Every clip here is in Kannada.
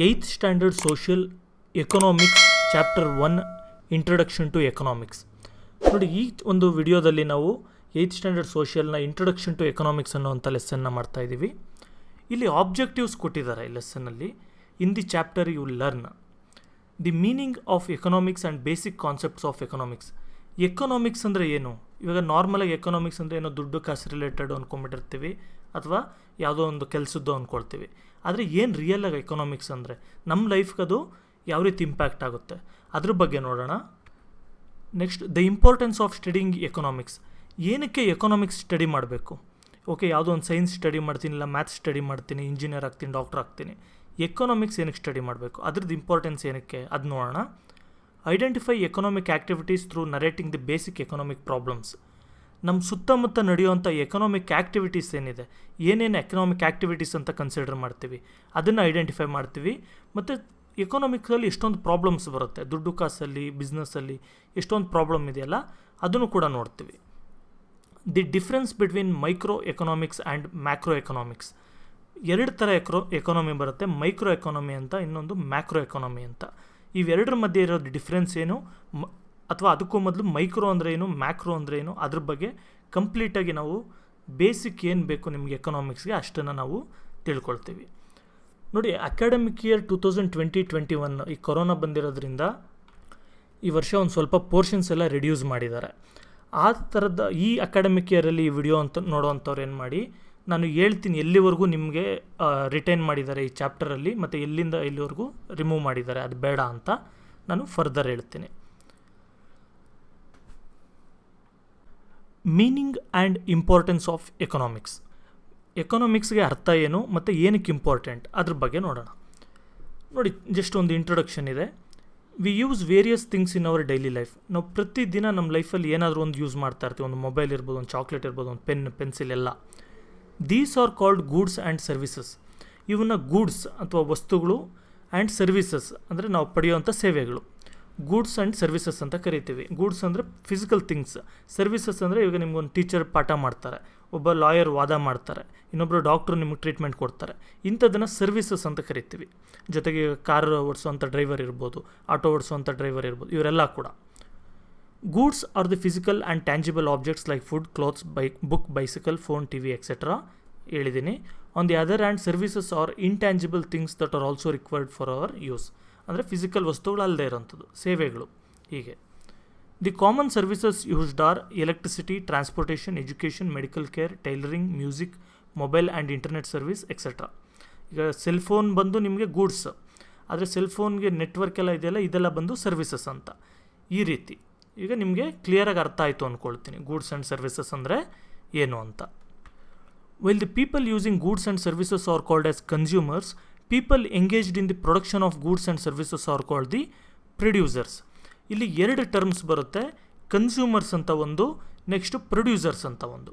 8th standard social economics chapter 1 introduction to economics. ನೋಡಿ, ಈ ಒಂದು ವಿಡಿಯೋದಲ್ಲಿ ನಾವು 8th ಸ್ಟ್ಯಾಂಡರ್ಡ್ ಸೋಷಿಯಲ್ನ ಇಂಟ್ರೊಡಕ್ಷನ್ ಟು ಎಕನಾಮಿಕ್ಸ್ ಅನ್ನೋವಂಥ ಲೆಸನ್ನ ಮಾಡ್ತಾ ಇದ್ದೀವಿ. ಇಲ್ಲಿ ಆಬ್ಜೆಕ್ಟಿವ್ಸ್ ಕೊಟ್ಟಿದ್ದಾರೆ ಈ ಲೆಸನ್ನಲ್ಲಿ. In the chapter you learn the meaning of economics and basic concepts of economics. Economics ಅಂದರೆ ಏನು? ಇವಾಗ ನಾರ್ಮಲಾಗಿ ಎಕನಾಮಿಕ್ಸ್ ಅಂದರೆ ಏನೋ ದುಡ್ಡು ಕಾಸು ರಿಲೇಟೆಡ್ ಅಂದ್ಕೊಂಬಿಟ್ಟಿರ್ತೀವಿ, ಅಥವಾ ಯಾವುದೋ ಒಂದು ಕೆಲಸದ್ದು ಅಂದ್ಕೊಳ್ತೀವಿ. ಆದರೆ ಏನು ರಿಯಲಾಗಿ ಎಕನಾಮಿಕ್ಸ್ ಅಂದರೆ ನಮ್ಮ ಲೈಫ್ಗೆ ಅದು ಯಾವ ರೀತಿ ಇಂಪ್ಯಾಕ್ಟ್ ಆಗುತ್ತೆ ಅದ್ರ ಬಗ್ಗೆ ನೋಡೋಣ. Next, the importance of studying economics. ಏನಕ್ಕೆ ಎಕನಾಮಿಕ್ಸ್ ಸ್ಟಡಿ ಮಾಡಬೇಕು? ಓಕೆ, ಯಾವುದೋ ಒಂದು ಸೈನ್ಸ್ ಸ್ಟಡಿ ಮಾಡ್ತೀನಿ, ಇಲ್ಲ ಮ್ಯಾಥ್ಸ್ ಸ್ಟಡಿ ಮಾಡ್ತೀನಿ, ಇಂಜಿನಿಯರ್ ಆಗ್ತೀನಿ, ಡಾಕ್ಟರ್ ಆಗ್ತೀನಿ. ಎಕನಾಮಿಕ್ಸ್ ಏನಕ್ಕೆ ಸ್ಟಡಿ ಮಾಡಬೇಕು? ಅದ್ರದ್ದು ಇಂಪಾರ್ಟೆನ್ಸ್ ಏನಕ್ಕೆ ಅದು ನೋಡೋಣ. Identify economic activities through narrating the basic economic problems. ನಮ್ಮ ಸುತ್ತಮುತ್ತ ನಡೆಯುವಂಥ ಎಕನಾಮಿಕ್ ಆ್ಯಕ್ಟಿವಿಟೀಸ್ ಏನಿದೆ, ಏನೇನು ಎಕನಾಮಿಕ್ ಆ್ಯಕ್ಟಿವಿಟೀಸ್ ಅಂತ ಕನ್ಸಿಡರ್ ಮಾಡ್ತೀವಿ, ಅದನ್ನು ಐಡೆಂಟಿಫೈ ಮಾಡ್ತೀವಿ. ಮತ್ತು ಎಕನಾಮಿಕ್ಸಲ್ಲಿ ಎಷ್ಟೊಂದು ಪ್ರಾಬ್ಲಮ್ಸ್ ಬರುತ್ತೆ, ದುಡ್ಡು ಕಾಸಲ್ಲಿ, ಬಿಸ್ನೆಸ್ಸಲ್ಲಿ ಎಷ್ಟೊಂದು ಪ್ರಾಬ್ಲಮ್ ಇದೆಯಲ್ಲ, ಅದನ್ನು ಕೂಡ ನೋಡ್ತೀವಿ. The difference between micro economics and macro economics. ಎರಡು ಥರ ಎಕಾನಮಿ ಬರುತ್ತೆ, ಮೈಕ್ರೋ ಎಕಾನಮಿ ಅಂತ, ಇನ್ನೊಂದು ಮ್ಯಾಕ್ರೋ ಎಕಾನಮಿ ಅಂತ. ಇವೆರಡರ ಮಧ್ಯೆ ಇರೋದು ಡಿಫ್ರೆನ್ಸ್ ಏನು, ಅಥವಾ ಅದಕ್ಕೂ ಮೊದಲು ಮೈಕ್ರೋ ಅಂದರೆ ಏನು, ಮ್ಯಾಕ್ರೋ ಅಂದರೆ ಏನು, ಅದ್ರ ಬಗ್ಗೆ ಕಂಪ್ಲೀಟಾಗಿ ನಾವು ಬೇಸಿಕ್ ಏನು ಬೇಕು ನಿಮಗೆ ಎಕನಾಮಿಕ್ಸ್ಗೆ ಅಷ್ಟನ್ನು ನಾವು ತಿಳ್ಕೊಳ್ತೀವಿ. ನೋಡಿ, ಅಕಾಡೆಮಿಕ್ ಇಯರ್ 2020-21 ಈ ಕೊರೋನಾ ಬಂದಿರೋದ್ರಿಂದ ಈ ವರ್ಷ ಒಂದು ಸ್ವಲ್ಪ ಪೋರ್ಷನ್ಸ್ ಎಲ್ಲ ರಿಡ್ಯೂಸ್ ಮಾಡಿದ್ದಾರೆ. ಆ ಥರದ ಈ ಅಕಾಡೆಮಿಕ್ ಇಯರಲ್ಲಿ ಈ ವಿಡಿಯೋ ಅಂತ ನೋಡೋವಂಥವ್ರು ಏನು ಮಾಡಿ, ನಾನು ಹೇಳ್ತೀನಿ ಎಲ್ಲಿವರೆಗೂ ನಿಮಗೆ ರಿಟೈನ್ ಮಾಡಿದ್ದಾರೆ ಈ ಚಾಪ್ಟರಲ್ಲಿ, ಮತ್ತು ಎಲ್ಲಿಂದ ಎಲ್ಲಿವರೆಗೂ ರಿಮೂವ್ ಮಾಡಿದ್ದಾರೆ, ಅದು ಬೇಡ ಅಂತ ನಾನು ಫರ್ದರ್ ಹೇಳ್ತೀನಿ. Meaning and importance of economics. ಎಕನಾಮಿಕ್ಸ್ಗೆ ಅರ್ಥ ಏನು ಮತ್ತು ಏನಕ್ಕೆ ಇಂಪಾರ್ಟೆಂಟ್ ಅದ್ರ ಬಗ್ಗೆ ನೋಡೋಣ. ನೋಡಿ, ಜಸ್ಟ್ ಒಂದು ಇಂಟ್ರೊಡಕ್ಷನ್ ಇದೆ. We use various things in our daily life. ನಾವು ಪ್ರತಿದಿನ ನಮ್ಮ ಲೈಫಲ್ಲಿ ಏನಾದರೂ ಒಂದು ಯೂಸ್ ಮಾಡ್ತಾ ಇರ್ತೀವಿ. ಒಂದು ಮೊಬೈಲ್ ಇರ್ಬೋದು, ಒಂದು ಚಾಕ್ಲೇಟ್ ಇರ್ಬೋದು, ಒಂದು ಪೆನ್, ಪೆನ್ಸಿಲ್ ಎಲ್ಲ. These are called goods and services. ಇವನ್ನ ಗೂಡ್ಸ್ ಅಥವಾ ವಸ್ತುಗಳು ಆ್ಯಂಡ್ ಸರ್ವಿಸಸ್ ಅಂದರೆ ನಾವು ಪಡೆಯುವಂಥ ಸೇವೆಗಳು, ಗೂಡ್ಸ್ ಆ್ಯಂಡ್ ಸರ್ವಿಸಸ್ ಅಂತ ಕರಿತೀವಿ. ಗೂಡ್ಸ್ ಅಂದರೆ ಫಿಸಿಕಲ್ ಥಿಂಗ್ಸ್, ಸರ್ವಿಸಸ್ ಅಂದರೆ ಇವಾಗ ನಿಮ್ಗೊಂದು ಟೀಚರ್ ಪಾಠ ಮಾಡ್ತಾರೆ, ಒಬ್ಬ ಲಾಯರ್ ವಾದ ಮಾಡ್ತಾರೆ, ಇನ್ನೊಬ್ಬರು ಡಾಕ್ಟ್ರು ನಿಮಗೆ ಟ್ರೀಟ್ಮೆಂಟ್ ಕೊಡ್ತಾರೆ. ಇಂಥದ್ದನ್ನು ಸರ್ವಿಸಸ್ ಅಂತ ಕರಿತೀವಿ. ಜೊತೆಗೆ ಕಾರ್ ಓಡಿಸುವಂಥ ಡ್ರೈವರ್ ಇರ್ಬೋದು, ಆಟೋ ಓಡಿಸುವಂಥ ಡ್ರೈವರ್ ಇರ್ಬೋದು, ಇವರೆಲ್ಲ ಕೂಡ. Goods are the physical and tangible objects like food, clothes, book, bicycle, phone, TV etcetera ಹೇಳಿದ್ದೀನಿ. On the other hand services are intangible things that are also required for our use. ಅಂದರೆ ಫಿಸಿಕಲ್ ವಸ್ತುಗಳು ಅಲ್ಲದೆ ಇರೋಂಥದ್ದು, ಸೇವೆಗಳು. ಹೀಗೆ the common services used are electricity, transportation, education, medical care, tailoring, music, mobile and internet service etcetera. ಈಗ ಸೆಲ್ಫೋನ್ ಬಂದು ನಿಮಗೆ ಗೂಡ್ಸ್, ಆದರೆ ಸೆಲ್ಫೋನ್ಗೆ ನೆಟ್ವರ್ಕ್ ಎಲ್ಲ ಇದೆಯಲ್ಲ, ಇದೆಲ್ಲ ಬಂದು ಸರ್ವಿಸಸ್ ಅಂತ. ಈ ರೀತಿ ಈಗ ನಿಮಗೆ ಕ್ಲಿಯರಾಗಿ ಅರ್ಥ ಆಯಿತು ಅಂದ್ಕೊಳ್ತೀನಿ ಗೂಡ್ಸ್ ಆ್ಯಂಡ್ ಸರ್ವಿಸಸ್ ಅಂದರೆ ಏನು ಅಂತ. Well the people using goods and services are called as consumers. People engaged in the production of goods and services R called the producers. ಇಲ್ಲಿ ಎರಡು ಟರ್ಮ್ಸ್ ಬರುತ್ತೆ, ಕನ್ಸ್ಯೂಮರ್ಸ್ ಅಂತ ಒಂದು, ನೆಕ್ಸ್ಟು ಪ್ರೊಡ್ಯೂಸರ್ಸ್ ಅಂತ ಒಂದು.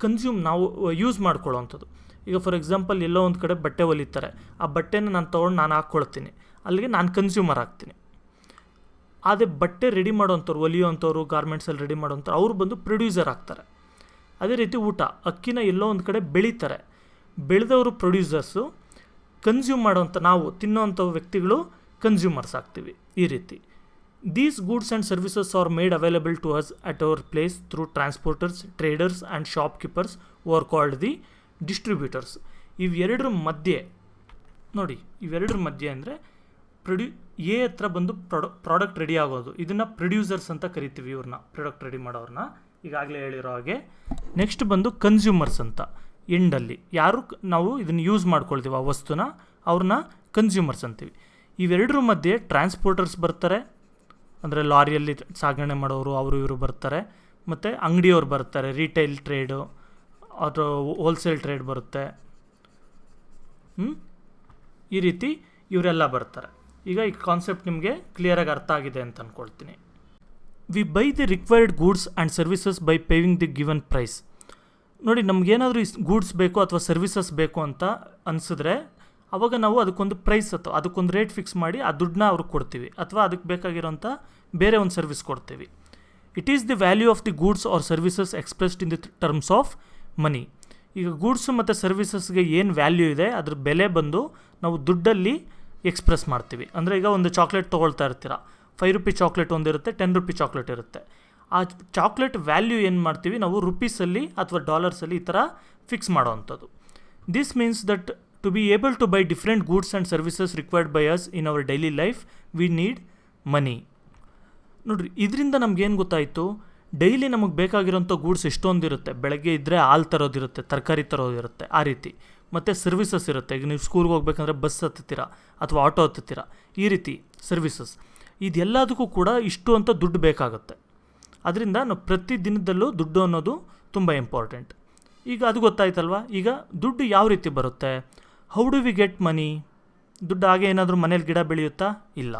ಕನ್ಸ್ಯೂಮ್ ನಾವು ಯೂಸ್ ಮಾಡ್ಕೊಳ್ಳೋವಂಥದ್ದು. ಈಗ ಫಾರ್ ಎಕ್ಸಾಂಪಲ್ ಎಲ್ಲೋ ಒಂದು ಕಡೆ ಬಟ್ಟೆ ಹೊಲಿತಾರೆ, ಆ ಬಟ್ಟೆನ ನಾನು ತೊಗೊಂಡು ನಾನು ಹಾಕ್ಕೊಳ್ತೀನಿ, ಅಲ್ಲಿಗೆ ನಾನು ಕನ್ಸ್ಯೂಮರ್ ಆಗ್ತೀನಿ. ಅದೇ ಬಟ್ಟೆ ರೆಡಿ ಮಾಡೋವಂಥವ್ರು, ಹೊಲಿಯೋವಂಥವ್ರು, ಗಾರ್ಮೆಂಟ್ಸಲ್ಲಿ ರೆಡಿ ಮಾಡೋವಂಥವ್ರು, ಅವರು ಬಂದು ಪ್ರೊಡ್ಯೂಸರ್ ಆಗ್ತಾರೆ. ಅದೇ ರೀತಿ ಊಟ, ಅಕ್ಕಿನ ಎಲ್ಲೋ ಒಂದು ಕಡೆ ಬೆಳೀತಾರೆ, ಬೆಳೆದವರು ಪ್ರೊಡ್ಯೂಸರ್ಸು, ಕನ್ಸ್ಯೂಮ್ ಮಾಡೋವಂಥ ನಾವು ತಿನ್ನೋವಂಥ ವ್ಯಕ್ತಿಗಳು ಕನ್ಸ್ಯೂಮರ್ಸ್ ಆಗ್ತೀವಿ. ಈ ರೀತಿ these goods and services are made available to us at our place through transporters, traders and shopkeepers who are called the distributors. ಇವೆರಡರ ಮಧ್ಯೆ ನೋಡಿ, ಇವೆರಡರ ಮಧ್ಯೆ ಅಂದರೆ ಎ ಹತ್ರ ಬಂದು ಪ್ರಾಡಕ್ಟ್ ರೆಡಿ ಆಗೋದು, ಇದನ್ನು ಪ್ರೊಡ್ಯೂಸರ್ಸ್ ಅಂತ ಕರಿತೀವಿ, ಇವ್ರನ್ನ ಪ್ರಾಡಕ್ಟ್ ರೆಡಿ ಮಾಡೋರನ್ನ, ಈಗಾಗಲೇ ಹೇಳಿರೋ ಹಾಗೆ. ನೆಕ್ಸ್ಟ್ ಬಂದು ಕನ್ಸ್ಯೂಮರ್ಸ್ ಅಂತ, ಎಂಡಲ್ಲಿ ಯಾರು ನಾವು ಇದನ್ನು ಯೂಸ್ ಮಾಡ್ಕೊಳ್ತೀವಿ ಆ ವಸ್ತುನ, ಅವ್ರನ್ನ ಕನ್ಸ್ಯೂಮರ್ಸ್ ಅಂತೀವಿ. ಇವೆರಡರ ಮಧ್ಯೆ ಟ್ರಾನ್ಸ್ಪೋರ್ಟರ್ಸ್ ಬರ್ತಾರೆ, ಅಂದರೆ ಲಾರಿಯಲ್ಲಿ ಸಾಗಣೆ ಮಾಡೋರು, ಅವರು ಇವರು ಬರ್ತಾರೆ, ಮತ್ತು ಅಂಗಡಿಯವ್ರು ಬರ್ತಾರೆ, ರಿಟೈಲ್ ಟ್ರೇಡು ಅಥವಾ ಹೋಲ್ಸೇಲ್ ಟ್ರೇಡ್ ಬರುತ್ತೆ. ಈ ರೀತಿ ಇವರೆಲ್ಲ ಬರ್ತಾರೆ. ಈಗ ಈ ಕಾನ್ಸೆಪ್ಟ್ ನಿಮಗೆ ಕ್ಲಿಯರಾಗಿ ಅರ್ಥ ಆಗಿದೆ ಅಂತ ಅಂದ್ಕೊಳ್ತೀನಿ. We buy the required goods and services by paying the given price. ನೋಡಿ, ನಮಗೇನಾದರೂ ಈ ಗೂಡ್ಸ್ ಬೇಕು ಅಥವಾ ಸರ್ವಿಸಸ್ ಬೇಕು ಅಂತ ಅನಿಸಿದ್ರೆ ಅವಾಗ ನಾವು ಅದಕ್ಕೊಂದು ಪ್ರೈಸ್ ಅಥವಾ ಅದಕ್ಕೊಂದು ರೇಟ್ ಫಿಕ್ಸ್ ಮಾಡಿ ಆ ದುಡ್ಡನ್ನ ಅವ್ರಿಗೆ ಕೊಡ್ತೀವಿ, ಅಥವಾ ಅದಕ್ಕೆ ಬೇಕಾಗಿರೋಂಥ ಬೇರೆ ಒಂದು ಸರ್ವಿಸ್ ಕೊಡ್ತೀವಿ. It is the value of the goods or services expressed in the terms of money. ಈಗ ಗೂಡ್ಸು ಮತ್ತು ಸರ್ವಿಸಸ್ಗೆ ಏನು ವ್ಯಾಲ್ಯೂ ಇದೆ ಅದ್ರ ಬೆಲೆ ಬಂದು ನಾವು ದುಡ್ಡಲ್ಲಿ ಎಕ್ಸ್ಪ್ರೆಸ್ ಮಾಡ್ತೀವಿ. ಅಂದರೆ ಈಗ ಒಂದು ಚಾಕ್ಲೇಟ್ ತೊಗೊಳ್ತಾ ಇರ್ತೀರ, 5 ರೂಪಿ ಚಾಕ್ಲೇಟ್ ಒಂದಿರುತ್ತೆ, 10 ರೂಪಿ ಚಾಕ್ಲೇಟ್ ಇರುತ್ತೆ. ಆ ಚಾಕ್ಲೇಟ್ ವ್ಯಾಲ್ಯೂ ಏನು ಮಾಡ್ತೀವಿ ನಾವು ರುಪೀಸಲ್ಲಿ ಅಥವಾ ಡಾಲರ್ಸಲ್ಲಿ ಈ ಥರ ಫಿಕ್ಸ್ ಮಾಡೋವಂಥದ್ದು. This means that to be able to buy different goods and services required by us in our daily life we need money. ನೋಡಿರಿ, ಇದರಿಂದ ನಮಗೇನು ಗೊತ್ತಾಯಿತು, ಡೈಲಿ ನಮಗೆ ಬೇಕಾಗಿರೋಂಥ ಗೂಡ್ಸ್ ಎಷ್ಟೊಂದಿರುತ್ತೆ. ಬೆಳಗ್ಗೆ ಇದ್ದರೆ ಹಾಲು ತರೋದಿರುತ್ತೆ, ತರಕಾರಿ ತರೋದಿರುತ್ತೆ, ಆ ರೀತಿ. ಮತ್ತು ಸರ್ವಿಸಸ್ ಇರುತ್ತೆ. ಈಗ ನೀವು ಸ್ಕೂಲ್ಗೆ ಹೋಗ್ಬೇಕಂದ್ರೆ ಬಸ್ ಹತ್ತುತ್ತೀರ ಅಥವಾ ಆಟೋ ಹತ್ತುತ್ತೀರ, ಈ ರೀತಿ ಸರ್ವಿಸಸ್. ಇದೆಲ್ಲದಕ್ಕೂ ಕೂಡ ಇಷ್ಟು ಅಂತ ದುಡ್ಡು ಬೇಕಾಗುತ್ತೆ. ಅದರಿಂದ ನಾವು ಪ್ರತಿ ದಿನದಲ್ಲೂ ದುಡ್ಡು ಅನ್ನೋದು ತುಂಬ ಇಂಪಾರ್ಟೆಂಟ್. ಈಗ ಅದು ಗೊತ್ತಾಯ್ತಲ್ವ. ಈಗ ದುಡ್ಡು ಯಾವ ರೀತಿ ಬರುತ್ತೆ? How do we get money? ದುಡ್ಡು ಹಾಗೆ ಏನಾದರೂ ಮನೇಲಿ ಗಿಡ ಬೆಳೆಯುತ್ತಾ? ಇಲ್ಲ.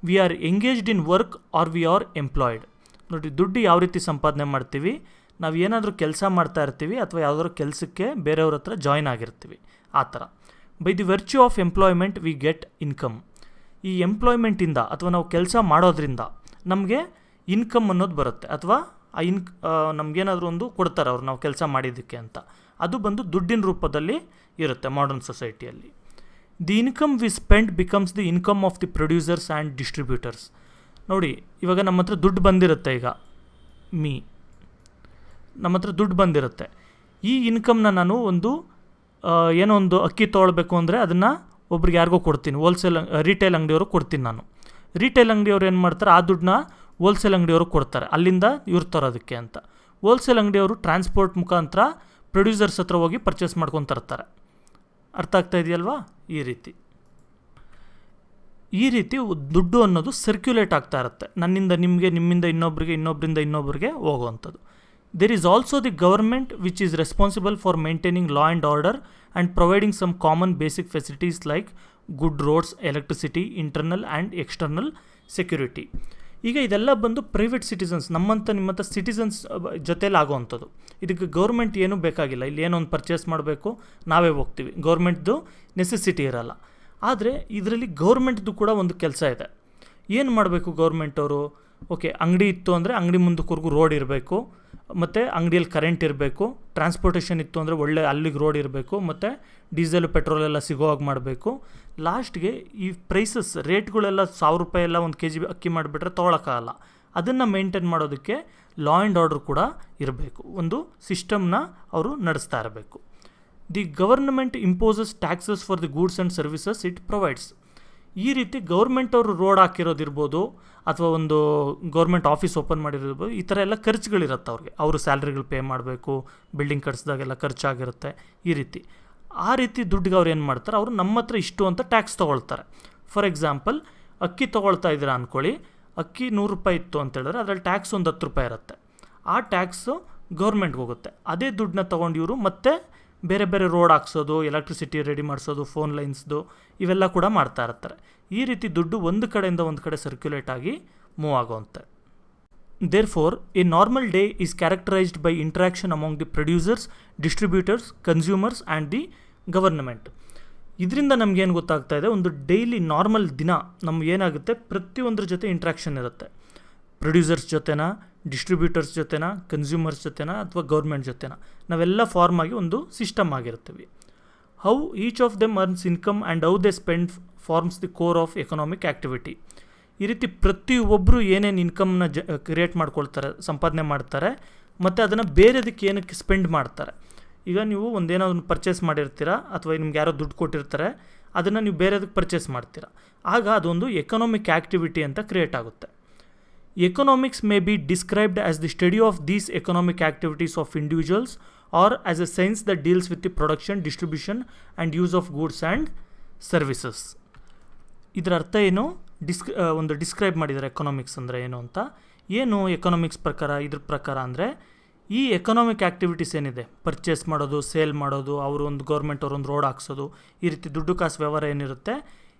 We are engaged in work or we are employed. ನೋಡಿ, ದುಡ್ಡು ಯಾವ ರೀತಿ ಸಂಪಾದನೆ ಮಾಡ್ತೀವಿ? ನಾವು ಏನಾದರೂ ಕೆಲಸ ಮಾಡ್ತಾ ಇರ್ತೀವಿ ಅಥವಾ ಯಾವುದಾದ್ರು ಕೆಲಸಕ್ಕೆ ಬೇರೆಯವ್ರ ಹತ್ರ ಜಾಯ್ನ್ ಆಗಿರ್ತೀವಿ, ಆ ಥರ. By the virtue of employment we get income. ಈ ಎಂಪ್ಲಾಯ್ಮೆಂಟಿಂದ ಅಥವಾ ನಾವು ಕೆಲಸ ಮಾಡೋದ್ರಿಂದ ನಮಗೆ ಇನ್ಕಮ್ ಅನ್ನೋದು ಬರುತ್ತೆ. ಅಥವಾ ಆ ನಮಗೇನಾದರೂ ಒಂದು ಕೊಡ್ತಾರೆ ಅವ್ರು ನಾವು ಕೆಲಸ ಮಾಡಿದ್ದಕ್ಕೆ ಅಂತ. ಅದು ಬಂದು ದುಡ್ಡಿನ ರೂಪದಲ್ಲಿ ಇರುತ್ತೆ ಮಾಡರ್ನ್ ಸೊಸೈಟಿಯಲ್ಲಿ. The income we spend becomes the income of the producers and distributors. ನೋಡಿ, ಇವಾಗ ನಮ್ಮ ಹತ್ರ ದುಡ್ಡು ಬಂದಿರುತ್ತೆ. ಈಗ ನಮ್ಮ ಹತ್ರ ದುಡ್ಡು ಬಂದಿರುತ್ತೆ. ಈ ಇನ್ಕಮ್ನ ನಾನು ಏನೋ ಒಂದು ಅಕ್ಕಿ ತೊಗೊಳ್ಬೇಕು ಅಂದರೆ ಅದನ್ನು ಒಬ್ರಿಗೆ ಯಾರಿಗೋ ಕೊಡ್ತೀನಿ, ರಿಟೇಲ್ ಅಂಗಡಿಯವ್ರಿಗೆ ಕೊಡ್ತೀನಿ ನಾನು. ರಿಟೇಲ್ ಅಂಗಡಿಯವ್ರು ಏನು ಮಾಡ್ತಾರೆ, ಆ ದುಡ್ಡನ್ನ ಹೋಲ್ಸೇಲ್ ಅಂಗಡಿಯವ್ರಿಗೆ ಕೊಡ್ತಾರೆ, ಅಲ್ಲಿಂದ ಇವ್ರು ತರೋದಕ್ಕೆ ಅಂತ. ಹೋಲ್ಸೇಲ್ ಅಂಗಡಿಯವರು ಟ್ರಾನ್ಸ್ಪೋರ್ಟ್ ಮುಖಾಂತರ ಪ್ರೊಡ್ಯೂಸರ್ಸ್ ಹತ್ರ ಹೋಗಿ ಪರ್ಚೇಸ್ ಮಾಡ್ಕೊಂಡು ತರ್ತಾರೆ. ಅರ್ಥ ಆಗ್ತಾ ಇದೆಯಲ್ವಾ? ಈ ರೀತಿ ದುಡ್ಡು ಅನ್ನೋದು ಸರ್ಕ್ಯುಲೇಟ್ ಆಗ್ತಾ ಇರುತ್ತೆ. ನನ್ನಿಂದ ನಿಮಗೆ, ನಿಮ್ಮಿಂದ ಇನ್ನೊಬ್ಬರಿಗೆ, ಇನ್ನೊಬ್ಬರಿಂದ ಇನ್ನೊಬ್ಬರಿಗೆ ಹೋಗುವಂಥದ್ದು. There is also the government which is responsible for maintaining law and order and providing some common basic facilities like good roads, electricity, internal and external security. ಈಗ ಇದೆಲ್ಲ ಬಂದು ಪ್ರೈವೇಟ್ ಸಿಟಿಸನ್ಸ್, ನಿಮ್ಮಂಥ ಸಿಟಿಸನ್ಸ್ ಜೊತೇಲಿ ಆಗೋವಂಥದ್ದು. ಇದಕ್ಕೆ ಗೌರ್ಮೆಂಟ್ ಏನೂ ಬೇಕಾಗಿಲ್ಲ. ಇಲ್ಲಿ ಏನೋ ಒಂದು ಪರ್ಚೇಸ್ ಮಾಡಬೇಕು, ನಾವೇ ಹೋಗ್ತೀವಿ, ಗೌರ್ಮೆಂಟ್ದು ನೆಸೆಸಿಟಿ ಇರಲ್ಲ. ಆದರೆ ಇದರಲ್ಲಿ ಗೌರ್ಮೆಂಟ್ದು ಕೂಡ ಒಂದು ಕೆಲಸ ಇದೆ. ಏನು ಮಾಡಬೇಕು ಗೌರ್ಮೆಂಟವರು? ಓಕೆ, ಅಂಗಡಿ ಇತ್ತು ಅಂದರೆ ಅಂಗಡಿ ಮುಂದಕ್ಕವರೆಗೂ ರೋಡ್ ಇರಬೇಕು, ಮತ್ತು ಅಂಗಡಿಯಲ್ಲಿ ಕರೆಂಟ್ ಇರಬೇಕು. ಟ್ರಾನ್ಸ್ಪೋರ್ಟೇಷನ್ ಇತ್ತು ಅಂದರೆ ಒಳ್ಳೆ ಅಲ್ಲಿಗೆ ರೋಡ್ ಇರಬೇಕು, ಮತ್ತು ಡೀಸೆಲು ಪೆಟ್ರೋಲೆಲ್ಲ ಸಿಗೋ ಹಾಗೆ ಮಾಡಬೇಕು. ಲಾಸ್ಟ್ಗೆ ಈ ಪ್ರೈಸಸ್ ರೇಟ್ಗಳೆಲ್ಲ 1000 ರೂಪಾಯಿ ಎಲ್ಲ 1 kg ಅಕ್ಕಿ ಮಾಡಿಬಿಟ್ರೆ ತೊಗೊಳಕ್ಕಾಗಲ್ಲ. ಅದನ್ನು ಮೇಂಟೈನ್ ಮಾಡೋದಕ್ಕೆ ಲಾ ಆ್ಯಂಡ್ ಆರ್ಡರ್ ಕೂಡ ಇರಬೇಕು. ಒಂದು ಸಿಸ್ಟಮ್ನ ಅವರು ನಡೆಸ್ತಾ ಇರಬೇಕು. The government imposes taxes for the goods and services it provides. ಈ ರೀತಿ ಗೌರ್ಮೆಂಟ್ ಅವರು ರೋಡ್ ಹಾಕಿರೋದಿರ್ಬೋದು, ಅಥವಾ ಒಂದು ಗೌರ್ಮೆಂಟ್ ಆಫೀಸ್ ಓಪನ್ ಮಾಡಿರೋದಿರ್ಬೋದು, ಈ ಥರ ಎಲ್ಲ ಖರ್ಚುಗಳಿರುತ್ತೆ ಅವ್ರಿಗೆ. ಅವರು ಸ್ಯಾಲ್ರಿಗಳು ಪೇ ಮಾಡಬೇಕು, ಬಿಲ್ಡಿಂಗ್ ಕಟ್ಸಿದಾಗೆಲ್ಲ ಖರ್ಚಾಗಿರುತ್ತೆ. ಈ ರೀತಿ ಆ ರೀತಿ ದುಡ್ಡಿಗೆ ಅವ್ರು ಏನು ಮಾಡ್ತಾರೆ, ಅವರು ನಮ್ಮ ಹತ್ರ ಇಷ್ಟು ಅಂತ ಟ್ಯಾಕ್ಸ್ ತೊಗೊಳ್ತಾರೆ. ಫಾರ್ ಎಕ್ಸಾಂಪಲ್, ಅಕ್ಕಿ ತೊಗೊಳ್ತಾ ಇದ್ದೀರಾ ಅಂದ್ಕೊಳ್ಳಿ, ಅಕ್ಕಿ 100 ರೂಪಾಯಿ ಇತ್ತು ಅಂತ ಹೇಳಿದ್ರೆ ಅದರಲ್ಲಿ ಟ್ಯಾಕ್ಸ್ ಒಂದು 10 ರೂಪಾಯಿ ಇರುತ್ತೆ. ಆ ಟ್ಯಾಕ್ಸು ಗೌರ್ಮೆಂಟ್ಗೆ ಹೋಗುತ್ತೆ. ಅದೇ ದುಡ್ಡನ್ನ ತೊಗೊಂಡು ಇವರು ಮತ್ತೆ ಬೇರೆ ಬೇರೆ ರೋಡ್ ಹಾಕ್ಸೋದು, ಎಲೆಕ್ಟ್ರಿಸಿಟಿ ರೆಡಿ ಮಾಡಿಸೋದು, ಫೋನ್ ಲೈನ್ಸ್ದು ಇವೆಲ್ಲ ಕೂಡ ಮಾಡ್ತಾ ಇರ್ತಾರೆ. ಈ ರೀತಿ ದುಡ್ಡು ಒಂದು ಕಡೆಯಿಂದ ಒಂದು ಕಡೆ ಸರ್ಕ್ಯುಲೇಟ್ ಆಗಿ ಮೂವ್ ಆಗೋವಂತೆ. Therefore a normal day is characterised by interaction among the producers, distributors, consumers and the government. ಇದರಿಂದ ನಮಗೇನು ಗೊತ್ತಾಗ್ತಾ ಇದೆ, ಒಂದು ಡೈಲಿ ನಾರ್ಮಲ್ ದಿನ ನಮ್ಗೆ ಏನಾಗುತ್ತೆ, ಪ್ರತಿಯೊಂದ್ರ ಜೊತೆ ಇಂಟ್ರಾಕ್ಷನ್ ಇರುತ್ತೆ. ಪ್ರೊಡ್ಯೂಸರ್ಸ್ ಜೊತೆನಾ, ಡಿಸ್ಟ್ರಿಬ್ಯೂಟರ್ಸ್ ಜೊತೆನಾ, ಕನ್ಸ್ಯೂಮರ್ಸ್ ಜೊತೆನಾ, ಅಥವಾ ಗೌರ್ಮೆಂಟ್ ಜೊತೆನಾ, ನಾವೆಲ್ಲ ಫಾರ್ಮ್ ಆಗಿ ಒಂದು ಸಿಸ್ಟಮ್ ಆಗಿರ್ತೀವಿ. How each of them earns income and how they spend forms the core of economic activity. ಈ ರೀತಿ ಪ್ರತಿಯೊಬ್ಬರು ಏನೇನು ಇನ್ಕಮ್ನ ಕ್ರಿಯೇಟ್ ಮಾಡ್ಕೊಳ್ತಾರೆ, ಸಂಪಾದನೆ ಮಾಡ್ತಾರೆ, ಮತ್ತು ಅದನ್ನು ಬೇರೆದಕ್ಕೆ ಏನಕ್ಕೆ ಸ್ಪೆಂಡ್ ಮಾಡ್ತಾರೆ. ಈಗ ನೀವು ಒಂದೇನೋ ಒಂದು ಪರ್ಚೇಸ್ ಮಾಡಿರ್ತೀರ, ಅಥವಾ ನಿಮ್ಗೆ ಯಾರೋ ದುಡ್ಡು ಕೊಟ್ಟಿರ್ತಾರೆ, ಅದನ್ನು ನೀವು ಬೇರೆದಕ್ಕೆ ಪರ್ಚೇಸ್ ಮಾಡ್ತೀರಾ. ಆಗ ಅದೊಂದು ಎಕನಾಮಿಕ್ ಆ್ಯಕ್ಟಿವಿಟಿ ಅಂತ ಕ್ರಿಯೇಟ್ ಆಗುತ್ತೆ. Economics may be described as the study of these economic activities of individuals or as a science that deals with the production, distribution and use of goods and services. ಇದರ ಅರ್ಥ ಏನು, ಒಂದು ಡಿಸ್ಕ್ರೈಬ್ ಮಾಡಿದ್ದಾರೆ ಎಕನಾಮಿಕ್ಸ್ ಅಂದರೆ ಏನು ಅಂತ. ಏನು ಎಕನಾಮಿಕ್ಸ್ ಪ್ರಕಾರ, ಇದ್ರ ಪ್ರಕಾರ ಅಂದರೆ ಈ ಎಕನಾಮಿಕ್ ಆ್ಯಕ್ಟಿವಿಟೀಸ್ ಏನಿದೆ, ಪರ್ಚೇಸ್ ಮಾಡೋದು, ಸೇಲ್ ಮಾಡೋದು, ಅವರು ಒಂದು ಗೌರ್ಮೆಂಟ್ ಅವರೊಂದು ರೋಡ್ ಹಾಕ್ಸೋದು, ಈ ರೀತಿ ದುಡ್ಡು ಕಾಸು ವ್ಯವಹಾರ ಏನಿರುತ್ತೆ,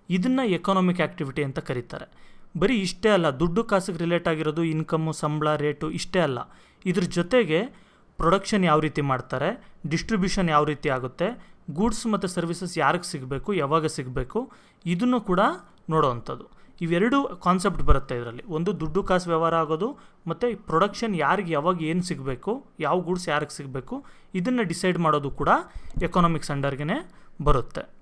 ಇದನ್ನು ಎಕನಾಮಿಕ್ ಆ್ಯಕ್ಟಿವಿಟಿ ಅಂತ ಕರೀತಾರೆ. ಬರೀ ಇಷ್ಟೇ ಅಲ್ಲ, ದುಡ್ಡು ಕಾಸಿಗೆ ರಿಲೇಟ್ ಆಗಿರೋದು ಇನ್ಕಮ್ಮು, ಸಂಬಳ, ರೇಟು ಇಷ್ಟೇ ಅಲ್ಲ. ಇದ್ರ ಜೊತೆಗೆ ಪ್ರೊಡಕ್ಷನ್ ಯಾವ ರೀತಿ ಮಾಡ್ತಾರೆ, ಡಿಸ್ಟ್ರಿಬ್ಯೂಷನ್ ಯಾವ ರೀತಿ ಆಗುತ್ತೆ, ಗೂಡ್ಸ್ ಮತ್ತು ಸರ್ವಿಸಸ್ ಯಾರಿಗೆ ಸಿಗಬೇಕು, ಯಾವಾಗ ಸಿಗಬೇಕು, ಇದನ್ನು ಕೂಡ ನೋಡೋವಂಥದ್ದು. ಇವೆರಡು ಕಾನ್ಸೆಪ್ಟ್ ಬರುತ್ತೆ ಇದರಲ್ಲಿ. ಒಂದು ದುಡ್ಡು ಕಾಸು ವ್ಯವಹಾರ ಆಗೋದು, ಮತ್ತು ಪ್ರೊಡಕ್ಷನ್ ಯಾರಿಗೆ ಯಾವಾಗ ಏನು ಸಿಗಬೇಕು, ಯಾವ ಗೂಡ್ಸ್ ಯಾರಿಗೆ ಸಿಗಬೇಕು, ಇದನ್ನು ಡಿಸೈಡ್ ಮಾಡೋದು ಕೂಡ ಎಕನಾಮಿಕ್ಸ್ ಅಂಡರ್ಗೆ ಬರುತ್ತೆ.